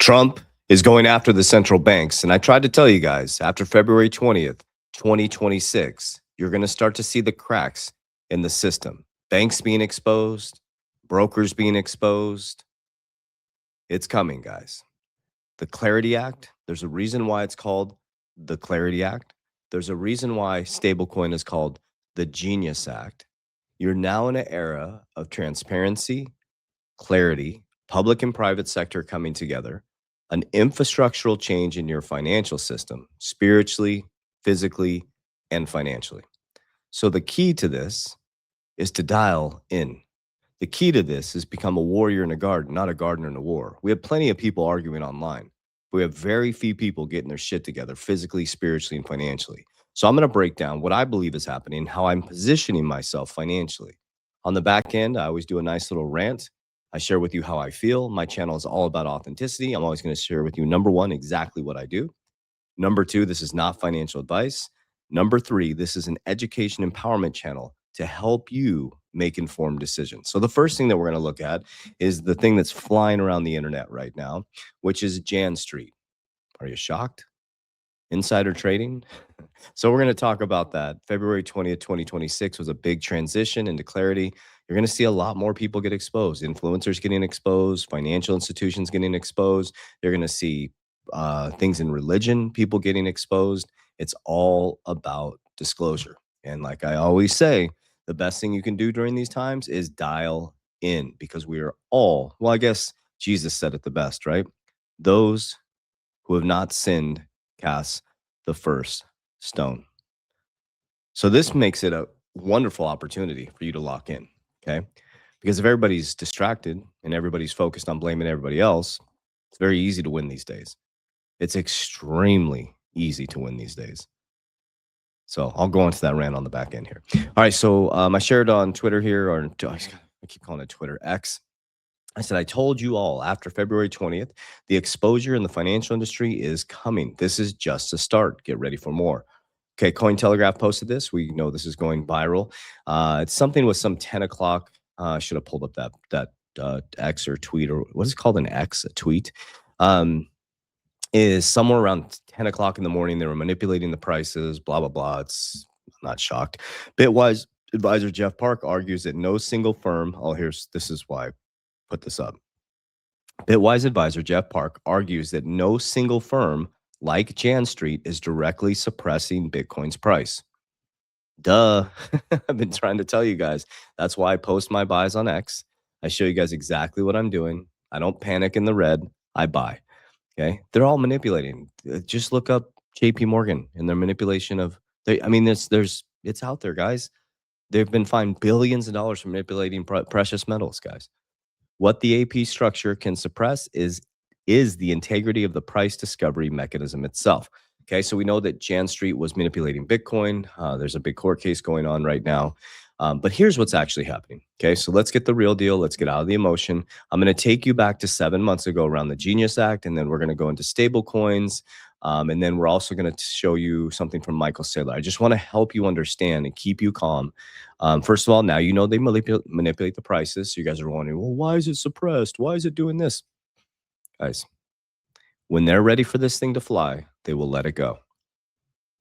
Trump is going after the central banks. And I tried to tell you guys, after February 20th, 2026, you're going to start to see the cracks in the system. Banks being exposed, brokers being exposed. It's coming, guys. The Clarity Act, there's a reason why it's called the Clarity Act. There's a reason why stablecoin is called the Genius Act. You're now in an era of transparency, clarity, public and private sector coming together, an infrastructural change in your financial system, spiritually, physically, and financially. So the key to this is to dial in. The key to this is become a warrior in a garden, not a gardener in a war. We have plenty of people arguing online. We have very few people getting their shit together physically, spiritually, and financially. So I'm going to break down what I believe is happening, how I'm positioning myself financially. On the back end, I always do a nice little rant. I share with you how I feel. My channel is all about authenticity. I'm always going to share with you, number one, exactly what I do. Number two, this is not financial advice. Number three, this is an education empowerment channel to help you make informed decisions. So the first thing that we're going to look at is the thing that's flying around the internet right now, which is Jan Street. Are you shocked? Insider trading? So we're going to talk about that. February 20th, 2026 was a big transition into clarity. You're going to see a lot more people get exposed, influencers getting exposed, financial institutions getting exposed. You're going to see things in religion, people getting exposed. It's all about disclosure. And like I always say, the best thing you can do during these times is dial in, because we are all, well, I guess Jesus said it the best, right? Those who have not sinned cast the first stone. So this makes it a wonderful opportunity for you to lock in, okay? Because if everybody's distracted and everybody's focused on blaming everybody else, it's very easy to win these days. It's extremely easy to win these days. So I'll go into that rant on the back end here. All right, so I shared on Twitter here, or I keep calling it Twitter, X. I said, I told you all after February 20th, the exposure in the financial industry is coming. This is just a start. Get ready for more. Okay, Cointelegraph posted this. We know this is going viral. It's something with some 10 o'clock. I should have pulled up that X or tweet, or what is it called, an X, a tweet. Is somewhere around 10 o'clock in the morning. They were manipulating the prices, blah, blah, blah. I'm not shocked. Bitwise advisor Jeff Park argues that no single firm, this is why I put this up. Bitwise advisor Jeff Park argues that no single firm like Jan Street is directly suppressing Bitcoin's price. Duh. I've been trying to tell you guys. That's why I post my buys on X. I show you guys exactly what I'm doing. I don't panic in the red. I buy. Okay, they're all manipulating. Just look up JP Morgan and their manipulation of. It's out there, guys. They've been fined billions of dollars for manipulating precious metals, guys. What the AP structure can suppress is the integrity of the price discovery mechanism itself. Okay, so we know that Jan Street was manipulating Bitcoin. There's a big court case going on right now. But here's what's actually happening. Okay, so let's get the real deal. Let's get out of the emotion. I'm going to take you back to 7 months ago around the Genius Act, and then we're going to go into stable coins. And then we're also going to show you something from Michael Saylor. I just want to help you understand and keep you calm. First of all, now you know they manipulate the prices. So you guys are wondering, well, why is it suppressed? Why is it doing this? Guys, when they're ready for this thing to fly, they will let it go.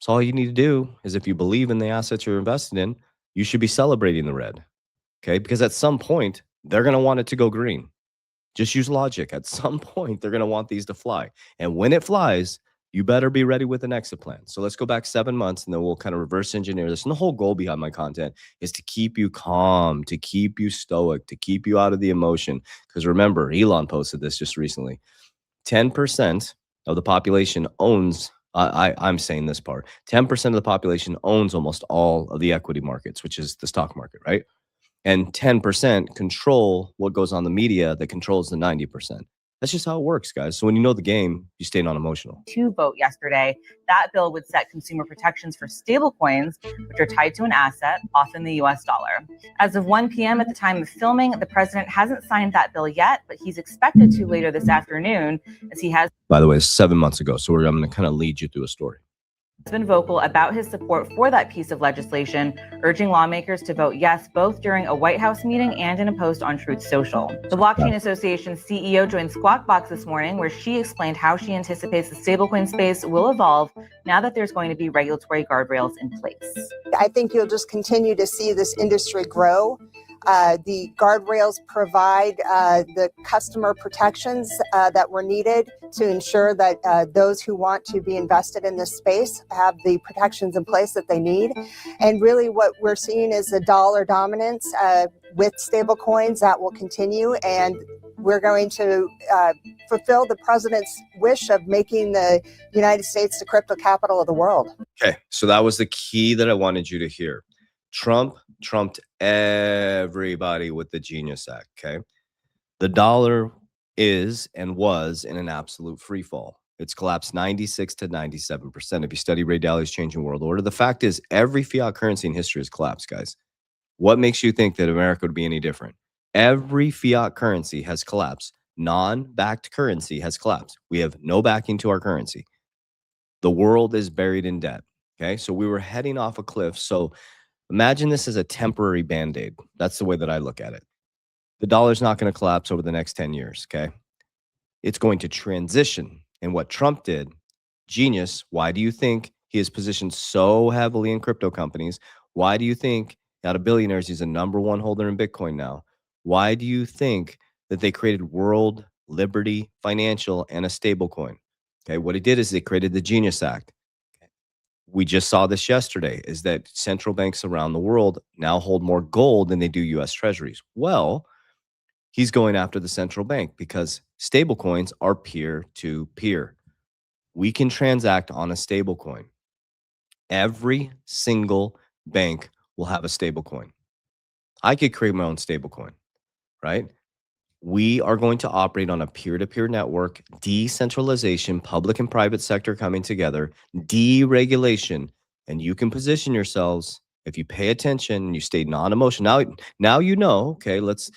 So all you need to do is, if you believe in the assets you're invested in, you should be celebrating the red, okay? Because at some point, they're going to want it to go green. Just use logic. At some point, they're going to want these to fly. And when it flies, you better be ready with an exit plan. So let's go back 7 months, and then we'll kind of reverse engineer this. And the whole goal behind my content is to keep you calm, to keep you stoic, to keep you out of the emotion. Because remember, Elon posted this just recently. 10% of the population owns, I'm saying this part, 10% of the population owns almost all of the equity markets, which is the stock market, right? And 10% control what goes on the media that controls the 90%. That's just how it works, guys. So when you know the game, you stay non-emotional. To vote yesterday, that bill would set consumer protections for stablecoins, which are tied to an asset, often the US dollar. As of 1 p.m. at the time of filming, the president hasn't signed that bill yet, but he's expected to later this afternoon, as he has. By the way, it's 7 months ago, so I'm going to kind of lead you through a story. been vocal about his support for that piece of legislation, urging lawmakers to vote yes both during a White House meeting and in a post on Truth Social. The Blockchain Association's CEO joined Squawk Box this morning, where she explained how she anticipates the stablecoin space will evolve now that there's going to be regulatory guardrails in place. I think you'll just continue to see this industry grow. The guardrails provide the customer protections that were needed to ensure that those who want to be invested in this space have the protections in place that they need. And really what we're seeing is a dollar dominance with stable coins that will continue, and we're going to fulfill the president's wish of making the United States the crypto capital of the world. Okay, so that was the key that I wanted you to hear. Trump trumped everybody with the Genius Act, okay? The dollar is and was in an absolute free fall. It's collapsed 96 to 97%. If you study Ray Dalio's Changing World Order, the fact is every fiat currency in history has collapsed, guys. What makes you think that America would be any different? Every fiat currency has collapsed. Non-backed currency has collapsed. We have no backing to our currency. The world is buried in debt, okay? So we were heading off a cliff. So imagine this as a temporary Band-Aid. That's the way that I look at it. The dollar's not going to collapse over the next 10 years, okay? It's going to transition. And what Trump did, genius, why do you think he is positioned so heavily in crypto companies? Why do you think out of billionaires, he's a #1 holder in Bitcoin now? Why do you think that they created World Liberty Financial and a stablecoin? Okay, what he did is they created the Genius Act. We just saw this yesterday, is that central banks around the world now hold more gold than they do US Treasuries. Well, he's going after the central bank because stablecoins are peer-to-peer. We can transact on a stablecoin. Every single bank will have a stablecoin. I could create my own stablecoin, right? We are going to operate on a peer-to-peer network, decentralization, public and private sector coming together, deregulation, and you can position yourselves if you pay attention and you stay non-emotional. Now you know, okay, let's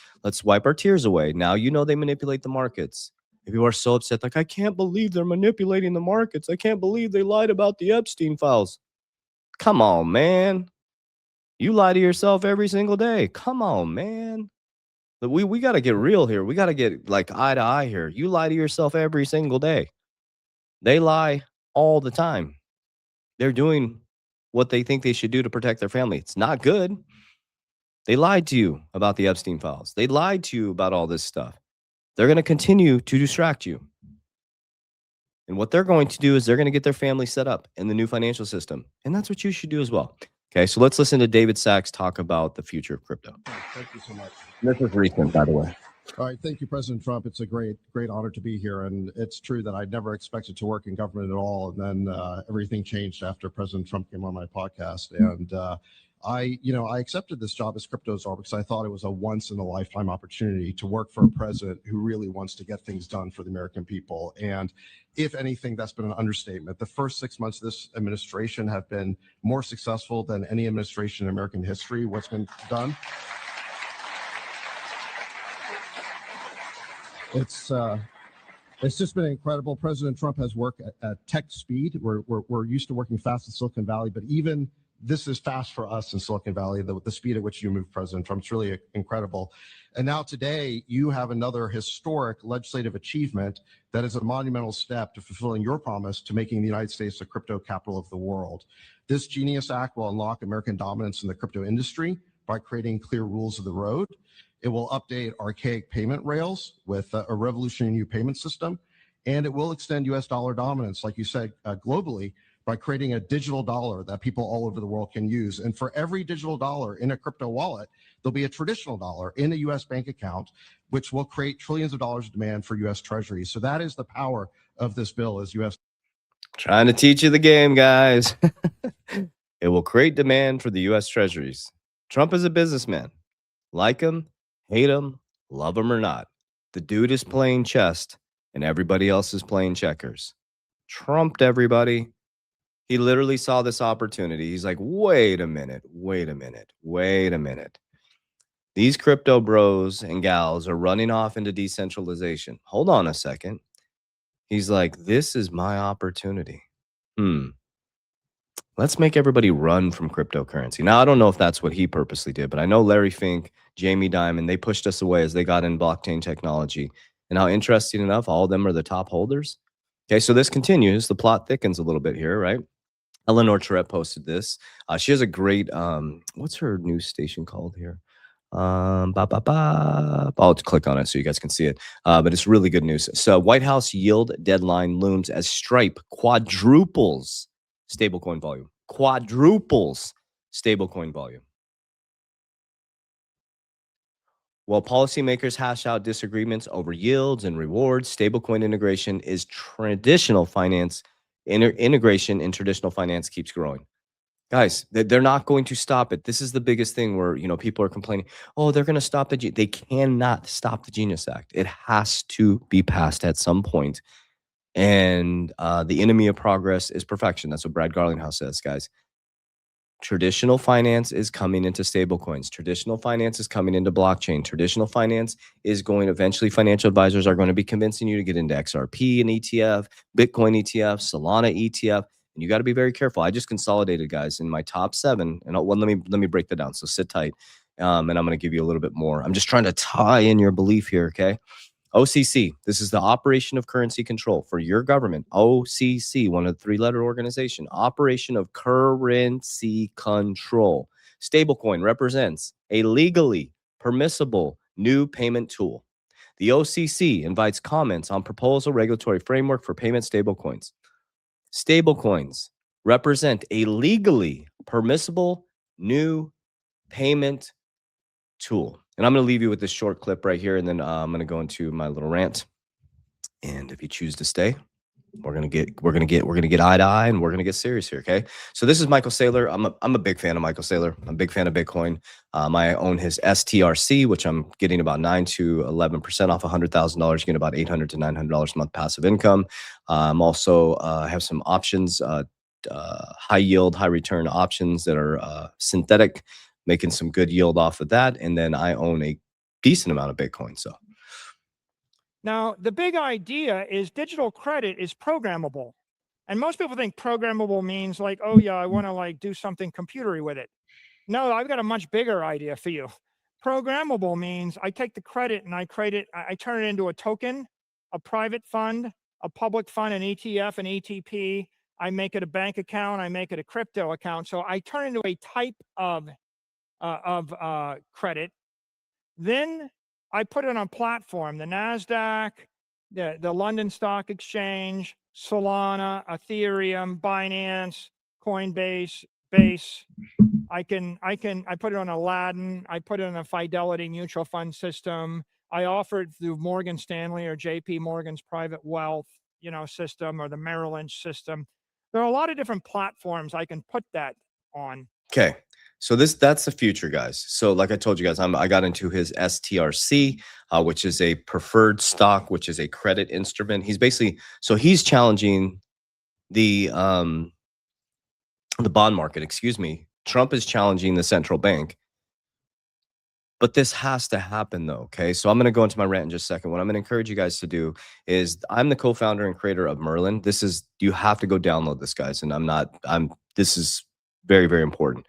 wipe our tears away. Now you know they manipulate the markets. If you are so upset, like, I can't believe they're manipulating the markets. I can't believe they lied about the Epstein files. Come on, man. You lie to yourself every single day. Come on, man. But we got to get real here. We got to get like eye to eye here. You lie to yourself every single day. They lie all the time. They're doing what they think they should do to protect their family. It's not good. They lied to you about the Epstein files. They lied to you about all this stuff. They're going to continue to distract you. And what they're going to do is they're going to get their family set up in the new financial system. And that's what you should do as well. Okay, so let's listen to David Sachs talk about the future of crypto. Thank you so much. This is recent, by the way. All right, thank you, President Trump. It's a great honor to be here, and it's true that I never expected to work in government at all, and then everything changed after President Trump came on my podcast, and I accepted this job as crypto czar because I thought it was a once-in-a-lifetime opportunity to work for a president who really wants to get things done for the American people. And if anything, that's been an understatement. The first 6 months of this administration have been more successful than any administration in American history. What's been done? It's just been incredible. President Trump has worked at tech speed. We're used to working fast in Silicon Valley, but even this is fast for us in Silicon Valley, the speed at which you move, President Trump. It's really incredible. And now today, you have another historic legislative achievement that is a monumental step to fulfilling your promise to making the United States the crypto capital of the world. This Genius Act will unlock American dominance in the crypto industry by creating clear rules of the road. It will update archaic payment rails with a revolutionary new payment system, and it will extend U.S. dollar dominance, like you said, globally, by creating a digital dollar that people all over the world can use. And for every digital dollar in a crypto wallet, there'll be a traditional dollar in a U.S. bank account, which will create trillions of dollars of demand for U.S. Treasuries. So that is the power of this bill as U.S. Trying to teach you the game, guys. It will create demand for the U.S. Treasuries. Trump is a businessman. Like him, hate him, love him or not. The dude is playing chess and everybody else is playing checkers. Trumped everybody. He literally saw this opportunity. He's like, wait a minute. These crypto bros and gals are running off into decentralization. Hold on a second. He's like, this is my opportunity. Let's make everybody run from cryptocurrency. Now, I don't know if that's what he purposely did, but I know Larry Fink, Jamie Dimon, they pushed us away as they got in blockchain technology. And how interesting enough, all of them are the top holders. Okay, so this continues. The plot thickens a little bit here, right? Eleanor Charette posted this. She has a great, what's her news station called here? I'll click on it so you guys can see it. But it's really good news. So White House yield deadline looms as Stripe quadruples stablecoin volume. Quadruples stablecoin volume. While policymakers hash out disagreements over yields and rewards, stablecoin integration is traditional finance. Integration in traditional finance keeps growing. Guys, they're not going to stop it. This is the biggest thing where, people are complaining, oh, they're going to stop they cannot stop the Genius Act. It has to be passed at some point. And the enemy of progress is perfection. That's what Brad Garlinghouse says, guys. Traditional finance is coming into stablecoins. Traditional finance is coming into blockchain. Traditional finance is going, eventually financial advisors are going to be convincing you to get into XRP and ETF, Bitcoin ETF, Solana ETF. And you got to be very careful. I just consolidated, guys, in my top 7. And let me break that down. So sit tight. And I'm going to give you a little bit more. I'm just trying to tie in your belief here, okay? OCC, this is the Operation of Currency Control for your government. OCC, one of the 3-letter organization, Operation of Currency Control. Stablecoin represents a legally permissible new payment tool. The OCC invites comments on proposal regulatory framework for payment stablecoins. Stablecoins represent a legally permissible new payment tool. And I'm going to leave you with this short clip right here, and then I'm going to go into my little rant. And if you choose to stay, we're gonna get eye to eye, and we're gonna get serious here. Okay. So this is Michael Saylor. I'm a big fan of Michael Saylor. I'm a big fan of Bitcoin. I own his STRC, which I'm getting about 9 to 11% off $100,000, getting about $800 to $900 a month passive income. I'm also have some options, high yield, high return options that are synthetic, making some good yield off of that. And then I own a decent amount of Bitcoin. So now, the big idea is digital credit is programmable. And most people think programmable means like, oh yeah, I want to like do something computery with it. No, I've got a much bigger idea for you. Programmable means I take the credit and I turn it into a token, a private fund, a public fund, an ETF, an ETP. I make it a bank account. I make it a crypto account. So I turn it into a type of credit. Then I put it on a platform, the NASDAQ, the London Stock Exchange, Solana, Ethereum, Binance, Coinbase, Base. I put it on Aladdin. I put it on a Fidelity mutual fund system. I offer it through Morgan Stanley or JP Morgan's private wealth, system, or the Merrill Lynch system. There are a lot of different platforms I can put that on. Okay. So that's the future, guys. So like I told you guys, I got into his STRC, which is a preferred stock, which is a credit instrument. He's challenging the bond market, excuse me. Trump is challenging the central bank. But this has to happen though, okay? So I'm going to go into my rant in just a second. What I'm going to encourage you guys to do is, I'm the co-founder and creator of Merlin. You have to go download this, guys. And this is very, very important.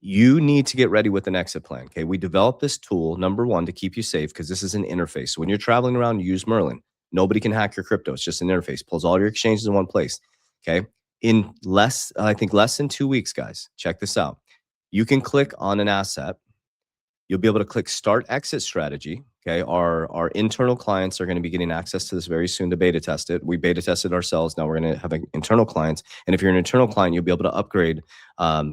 You need to get ready with an exit plan. Okay. We developed this tool, number one, to keep you safe, because this is an interface. So when you're traveling around, you use Merlin. Nobody can hack your crypto. It's just an interface, pulls all your exchanges in one place. Okay. In less than 2 weeks, guys, check this out. You can click on an asset. You'll be able to click start exit strategy. Okay. Our internal clients are going to be getting access to this very soon to beta test it. We beta tested ourselves. Now we're going to have internal clients. And if you're an internal client, you'll be able to upgrade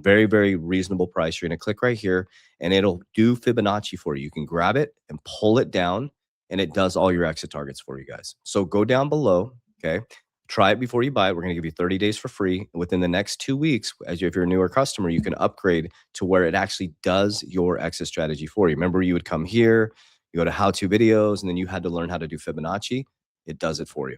very, very reasonable price. You're going to click right here and it'll do Fibonacci for you. You can grab it and pull it down and it does all your exit targets for you guys. So go down below. Okay. Try it before you buy it. We're going to give you 30 days for free. Within the next 2 weeks, if you're a newer customer, you can upgrade to where it actually does your exit strategy for you. Remember, you would come here, you go to how-to videos, and then you had to learn how to do Fibonacci. It does it for you.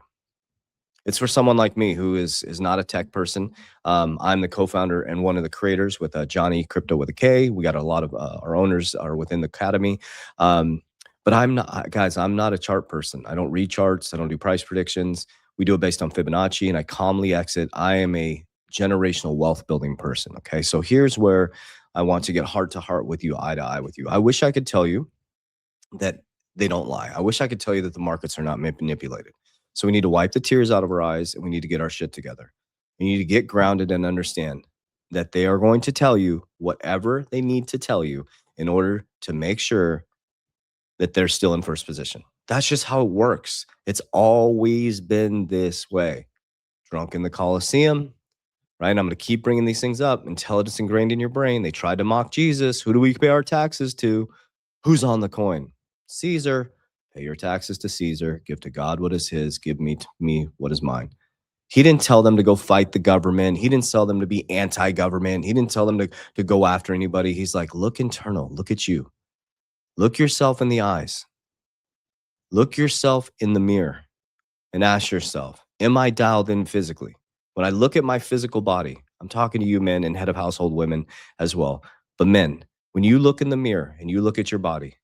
It's for someone like me who is not a tech person. I'm the co-founder and one of the creators with Johnny Crypto with a K. We got a lot of our owners are within the academy. But I'm not a chart person. I don't read charts. I don't do price predictions. We do it based on Fibonacci, and I calmly exit. I am a generational wealth building person. Okay. So here's where I want to get heart to heart with you, eye to eye with you. I wish I could tell you that they don't lie. I wish I could tell you that the markets are not manipulated. So we need to wipe the tears out of our eyes and we need to get our shit together. We need to get grounded and understand that they are going to tell you whatever they need to tell you in order to make sure that they're still in first position. That's just how it works. It's always been this way. Drunk in the Colosseum, right? I'm going to keep bringing these things up until it's ingrained in your brain. They tried to mock Jesus. Who do we pay our taxes to? Who's on the coin? Caesar. Pay your taxes to Caesar. Give to God what is his. Give me to me what is mine. He didn't tell them to go fight the government. He didn't tell them to be anti-government. He didn't tell them to go after anybody. He's like, look internal. Look at you. Look yourself in the eyes. Look yourself in the mirror and ask yourself, am I dialed in physically? When I look at my physical body, I'm talking to you men and head of household women as well. But men, when you look in the mirror and you look at your body,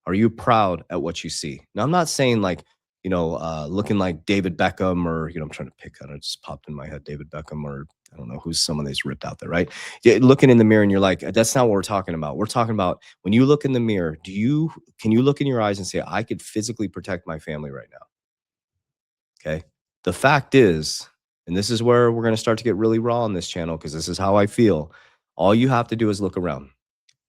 are you proud at what you see? Now, I'm not saying like, looking like David Beckham or, I'm trying to pick on it. It just popped in my head, David Beckham, or I don't know who's someone that's ripped out there, right? Yeah, looking in the mirror and you're like, that's not what we're talking about. We're talking about when you look in the mirror, can you look in your eyes and say, I could physically protect my family right now? Okay. The fact is, and this is where we're going to start to get really raw on this channel because this is how I feel. All you have to do is look around.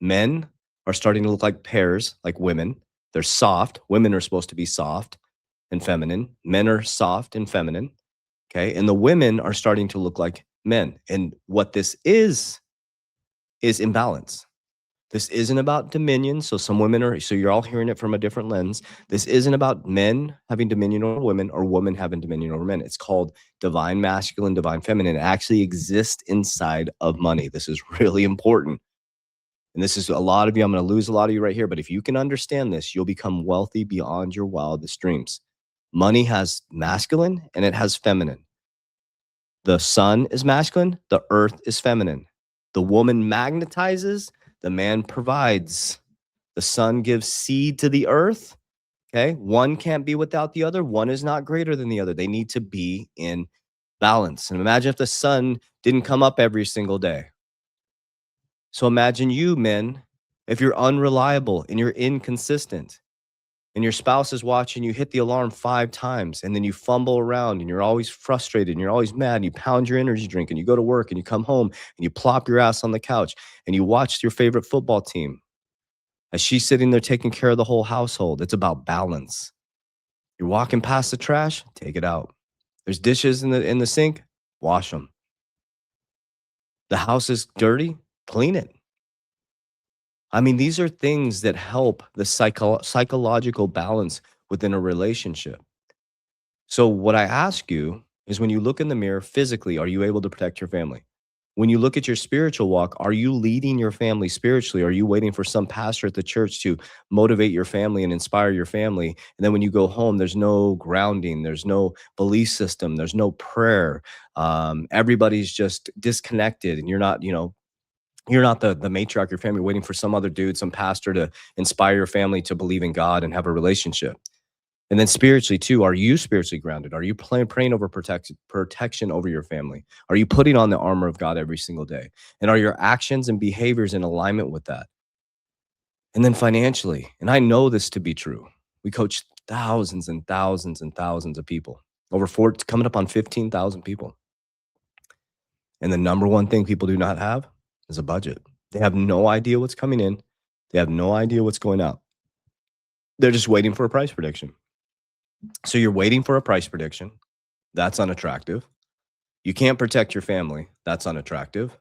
Men are starting to look like pears, like women. They're soft. Women are supposed to be soft and feminine. Men are soft and feminine. Okay. And the women are starting to look like men. And what this is imbalance. This isn't about dominion. So you're all hearing it from a different lens. This isn't about men having dominion over women or women having dominion over men. It's called divine masculine, divine feminine. It actually exists inside of money. This is really important. And this is a lot of you, I'm going to lose a lot of you right here. But if you can understand this, you'll become wealthy beyond your wildest dreams. Money has masculine and it has feminine. The sun is masculine. The earth is feminine. The woman magnetizes. The man provides. The sun gives seed to the earth. Okay. One can't be without the other. One is not greater than the other. They need to be in balance. And imagine if the sun didn't come up every single day. So imagine you, men, if you're unreliable and you're inconsistent and your spouse is watching you hit the alarm 5 times and then you fumble around and you're always frustrated and you're always mad and you pound your energy drink and you go to work and you come home and you plop your ass on the couch and you watch your favorite football team as she's sitting there taking care of the whole household. It's about balance. You're walking past the trash, take it out. There's dishes in the sink, wash them. The house is dirty, clean it. I mean, these are things that help the psychological balance within a relationship. So what I ask you is when you look in the mirror physically, are you able to protect your family? When you look at your spiritual walk, are you leading your family spiritually? Are you waiting for some pastor at the church to motivate your family and inspire your family? And then when you go home, there's no grounding, there's no belief system, there's no prayer. Everybody's just disconnected and you're not the matriarch of your family waiting for some other dude, some pastor to inspire your family to believe in God and have a relationship. And then spiritually too, are you spiritually grounded? Are you praying over protection over your family? Are you putting on the armor of God every single day? And are your actions and behaviors in alignment with that? And then financially, and I know this to be true, we coach thousands and thousands and thousands of people, coming up on 15,000 people. And the number one thing people do not have is a budget. They have no idea what's coming in. They have no idea what's going out. They're just waiting for a price prediction. So you're waiting for a price prediction. That's unattractive. You can't protect your family. That's unattractive.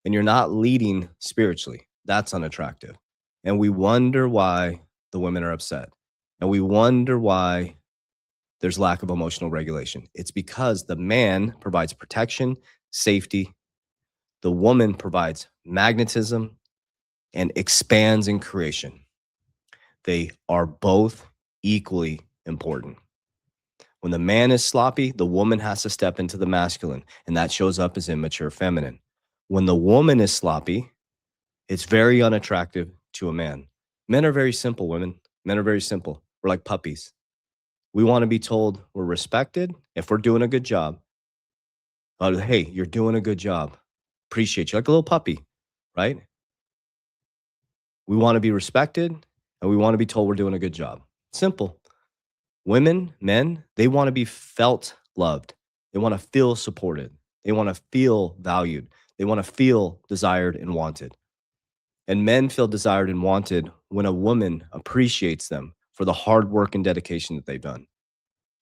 And you're not leading spiritually. That's unattractive. And we wonder why the women are upset. And we wonder why there's lack of emotional regulation. It's because the man provides protection, safety. The woman provides magnetism and expands in creation. They are both equally important. When the man is sloppy, the woman has to step into the masculine, and that shows up as immature feminine. When the woman is sloppy, it's very unattractive to a man. Men are very simple, women. Men are very simple. We're like puppies. We want to be told we're respected if we're doing a good job. Hey, you're doing a good job. Appreciate you. Like a little puppy, right? We want to be respected and we want to be told we're doing a good job. Simple. Women, men, they want to be felt loved. They want to feel supported. They want to feel valued. They want to feel desired and wanted. And men feel desired and wanted when a woman appreciates them for the hard work and dedication that they've done,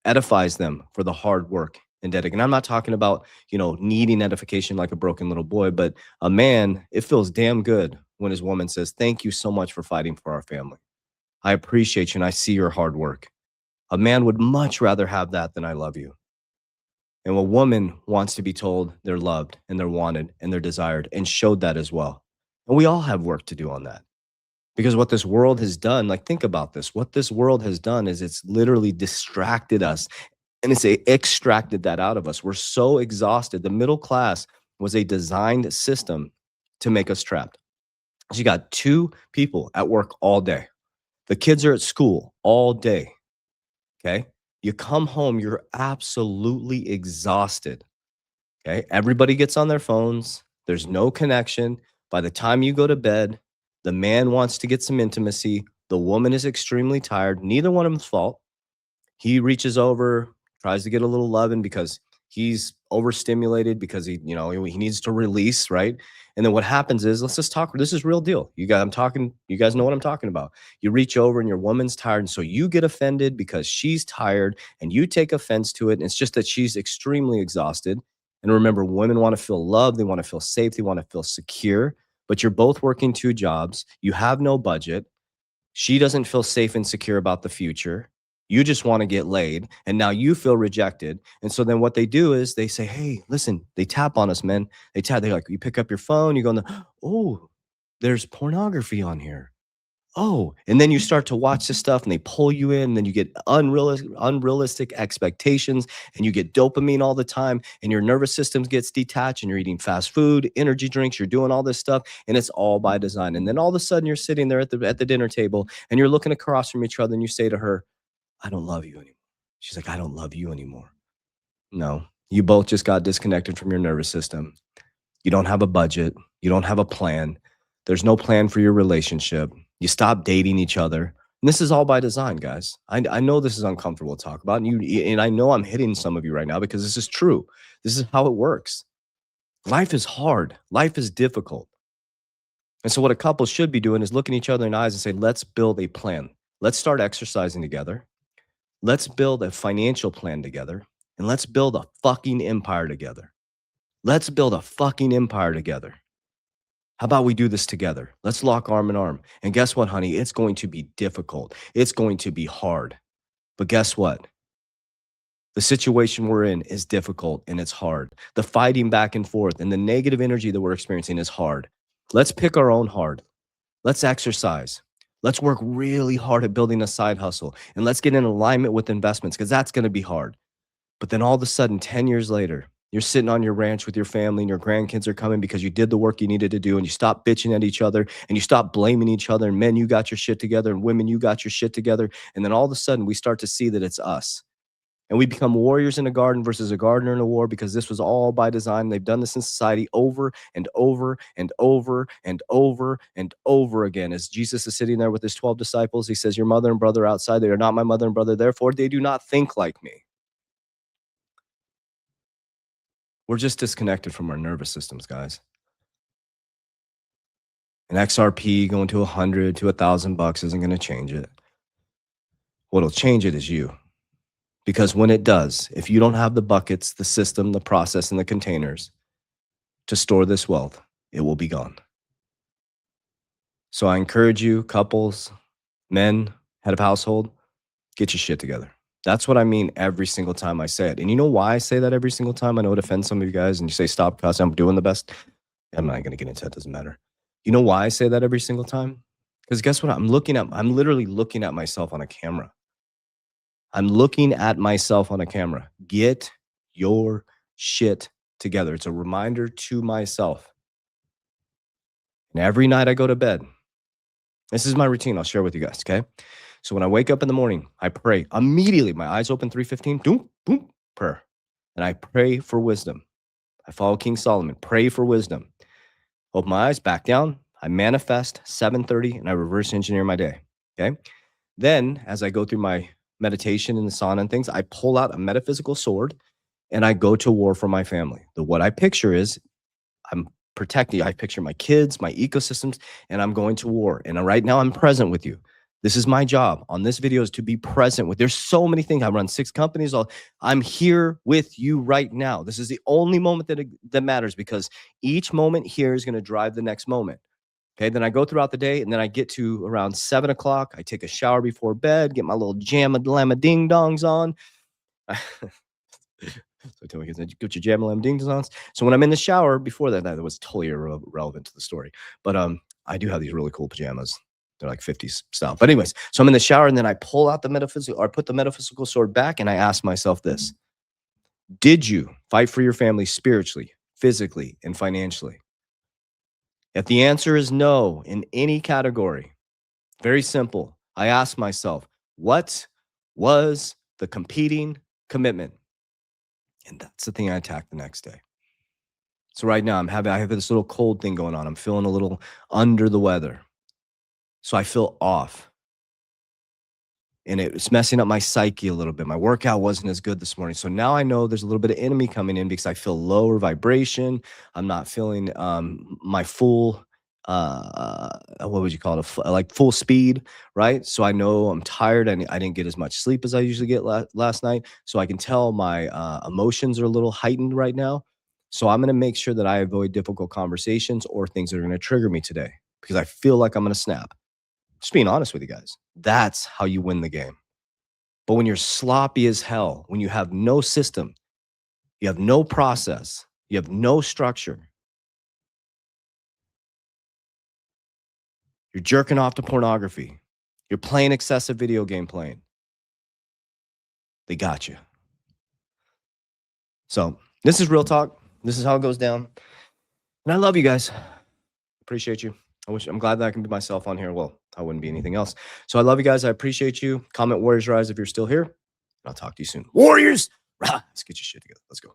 edifies them for the hard work and dedication. And I'm not talking about, needing edification like a broken little boy, but a man, it feels damn good when his woman says, "Thank you so much for fighting for our family. I appreciate you and I see your hard work." A man would much rather have that than "I love you." And a woman wants to be told they're loved and they're wanted and they're desired and showed that as well. And we all have work to do on that. Because what this world has done, like, think about this. What this world has done is it's literally distracted us and extracted that out of us. We're so exhausted. The middle class was a designed system to make us trapped. So you got two people at work all day. The kids are at school all day. Okay. You come home, you're absolutely exhausted. Okay. Everybody gets on their phones. There's no connection. By the time you go to bed, the man wants to get some intimacy. The woman is extremely tired. Neither one of them's fault. He reaches over, tries to get a little loving because he's overstimulated because he needs to release, right? And then what happens is, let's just talk. This is real deal. You guys know what I'm talking about. You reach over and your woman's tired. And so you get offended because she's tired and you take offense to it. And it's just that she's extremely exhausted. And remember, women want to feel loved. They want to feel safe. They want to feel secure. But you're both working two jobs. You have no budget. She doesn't feel safe and secure about the future. You just want to get laid. And now you feel rejected. And so then what they do is they say, "Hey, listen," they tap on us, men. They're like, you pick up your phone, you go, "Oh, there's pornography on here. Oh," and then you start to watch this stuff and they pull you in, and then you get unrealistic expectations and you get dopamine all the time and your nervous system gets detached and you're eating fast food, energy drinks, you're doing all this stuff, and it's all by design. And then all of a sudden you're sitting there at the dinner table and you're looking across from each other and you say to her, "I don't love you anymore." She's like, "I don't love you anymore." No, you both just got disconnected from your nervous system. You don't have a budget. You don't have a plan. There's no plan for your relationship. You stop dating each other. And this is all by design, guys. I know this is uncomfortable to talk about. And I know I'm hitting some of you right now because this is true. This is how it works. Life is hard. Life is difficult. And so what a couple should be doing is looking each other in the eyes and say, "Let's build a plan. Let's start exercising together. Let's build a financial plan together. And let's build a fucking empire together. Let's build a fucking empire together. How about we do this together? Let's lock arm in arm." And guess what, honey? It's going to be difficult. It's going to be hard. But guess what? The situation we're in is difficult and it's hard. The fighting back and forth and the negative energy that we're experiencing is hard. Let's pick our own hard. Let's exercise. Let's work really hard at building a side hustle. And let's get in alignment with investments because that's going to be hard. But then all of a sudden, 10 years later, you're sitting on your ranch with your family and your grandkids are coming because you did the work you needed to do and you stop bitching at each other and you stop blaming each other. And men, you got your shit together, and women, you got your shit together. And then all of a sudden we start to see that it's us. And we become warriors in a garden versus a gardener in a war because this was all by design. They've done this in society over and over and over and over and over again. As Jesus is sitting there with his 12 disciples, he says, "Your mother and brother outside, they are not my mother and brother. Therefore, they do not think like me." We're just disconnected from our nervous systems, guys. An XRP going to 100 to $1,000 isn't going to change it. What'll change it is you. Because when it does, if you don't have the buckets, the system, the process, and the containers to store this wealth, it will be gone. So I encourage you, couples, men, head of household, get your shit together. That's what I mean every single time I say it. And you know why I say that every single time? I know it offends some of you guys and you say, "Stop, because I'm doing the best." I'm not going to get into it. Doesn't matter. You know why I say that every single time? Because guess what? I'm literally looking at myself on a camera. I'm looking at myself on a camera. Get your shit together. It's a reminder to myself. And every night I go to bed, this is my routine. I'll share with you guys, okay? So when I wake up in the morning, I pray. Immediately, my eyes open, 3:15, boom, boom, prayer. And I pray for wisdom. I follow King Solomon, pray for wisdom. Open my eyes, back down. I manifest 7:30 and I reverse engineer my day. Okay. Then as I go through my meditation in the sauna and things, I pull out a metaphysical sword and I go to war for my family. What I picture is I'm protecting, I picture my kids, my ecosystems, and I'm going to war. And right now I'm present with you. This is my job on this video, is to be present with. There's so many things. I run 6 companies. I'm here with you right now. This is the only moment that matters, because each moment here is going to drive the next moment. Okay. Then I go throughout the day, and then I get to around 7 o'clock. I take a shower before bed, get my little jamma ding dongs on. So I tell my kids, get your jamma ding dongs. So when I'm in the shower before that was totally irrelevant to the story. But I do have these really cool pajamas. They're like 50s style. But anyways, so I'm in the shower, and then I pull out the metaphysical, or put the metaphysical sword back, and I ask myself this: did you fight for your family spiritually, physically, and financially? If the answer is no in any category, very simple. I ask myself, what was the competing commitment? And that's the thing I attack the next day. So right now I have this little cold thing going on. I'm feeling a little under the weather. So I feel off. And it's messing up my psyche a little bit. My workout wasn't as good this morning. So now I know there's a little bit of enemy coming in, because I feel lower vibration. I'm not feeling my full, what would you call it? Like full speed, right? So I know I'm tired, and I didn't get as much sleep as I usually get last night. So I can tell my emotions are a little heightened right now. So I'm going to make sure that I avoid difficult conversations or things that are going to trigger me today, because I feel like I'm going to snap. Just being honest with you guys. That's how you win the game. But when you're sloppy as hell, when you have no system, you have no process, you have no structure, you're jerking off to pornography, you're playing excessive video game playing, they got you. So this is real talk. This is how it goes down. And I love you guys. Appreciate you. I'm glad that I can be myself on here. Well, I wouldn't be anything else. So I love you guys. I appreciate you. Comment Warriors Rise if you're still here. I'll talk to you soon. Warriors, let's get your shit together. Let's go.